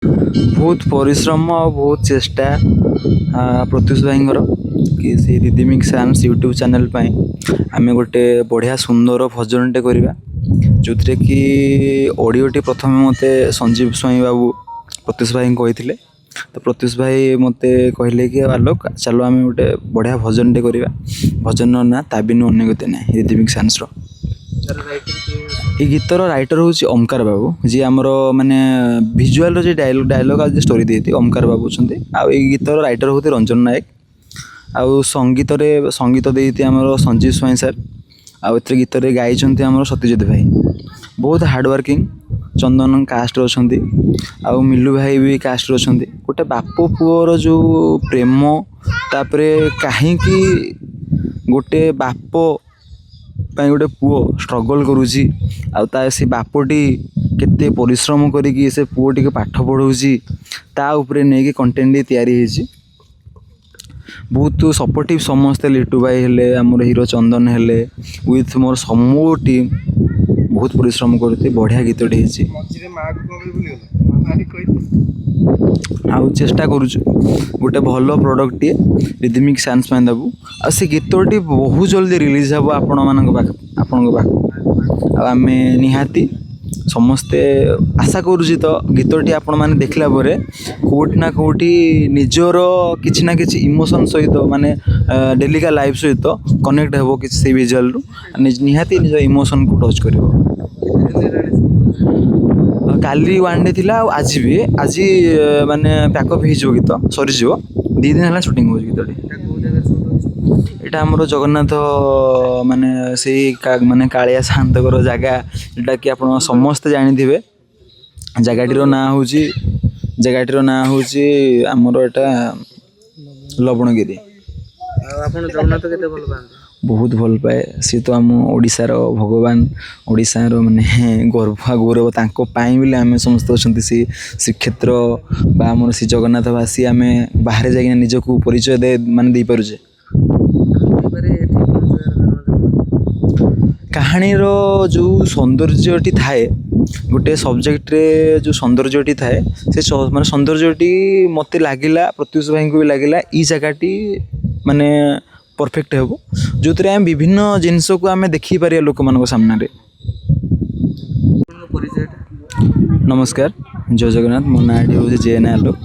बहुत परिश्रम और बहुत चेष्टा प्रत्युष भाई कि से रिदमिक साइंस यूट्यूब चैनल आम गोटे बढ़िया सुंदर भजनटे करवा जो थे कि ऑडियोटी प्रथम मत संजीव स्वाई बाबू प्रत्युष भाई कहते तो प्रत्युष भाई मत कहले कि आलोक चलो आम गोटे बढ़िया भजनटे करवा भजन ना ताबिन अन्य गति ना रिदमिक साइंस ये गीतर राइटर हूँ ओमकार बाबू जी आमर माने भिजुआल जो डायलॉग आज स्टोरी देती ओमकार बाबू अच्छा आ गीतर राइटर हूँ रंजन नायक आउ संगीत देती आमर संजीव स्वाई सर आउ गीत गाई आमर सत्यजित भाई बहुत हार्डवर्किंग चंदन कास्ट अच्छा आउ मिलू भाई भी कास्ट अच्छा गोटे बाप पुअर जो प्रेम तापर कहीं गोटे बाप गोटे पुओ स्ट्रगल करुँची से बापटी केते परिश्रम करी से पुओटी पाठ पढ़ाऊँगी ता उपरे नहीं कंटेंट तैयारी बहुत सपोर्टिव समस्ते लिटू भाई हेले आमर हीरो चंदन हेले विथ मोर समूह टीम बहुत परिश्रम करते बढ़िया गीतटे आउ चेष्टा करुचु गोटे भल प्रोडक्टे रिदमिक साइंस देबू आ से गीतटी बहुत जल्दी रिलीज हे आपण आम निहाती समस्ते आशा करुँच तो गीतटी आपण मैंने देखला परे कोट ना कोटी निजर किछि ना किछि इमोशन सहित माने डेली का लाइफ सहित कनेक्ट हेबो किछि से विजुअल रु निहाती निज इमोशन को टच करिवो काली वन डे थिला आज भी आज माने पैकअप हो गीत सरी जीव 2 दिन है शूटिंग हो गीतटी यहाँ आमर जगन्नाथ माने से माने कालिया शांतर जगह जोटा कि आप समस्ते जानी जगह ना हूँ जगह ना हूँ आमर एटा लवणगिरी जगन्नाथ केते भल पाते बहुत भल पाए सी तो आम ओडिशार भगवान ओडिशार माने गौरव तांको पाई बोले आम समस्त अच्छा सी श्रीक्षेत्र आमर सी जगन्नाथवासी आम बाहर जाइना निजक परिचय दे माने दे पारुछे कहानीर जो सौंदर्यटी थाए गोटे सब्जेक्ट रे जो सौंदर्यटी थाए से माने सौंदर्यटी मते लागिला प्रत्युष भाई को भी लागिला ई जगहटी माने परफेक्ट हेबो जो थे आम विभिन्न जिनस को आम देखी पारिया लोक मान सामने। नमस्कार जय जगन्नाथ मो नाटी हूँ जे एन आलोक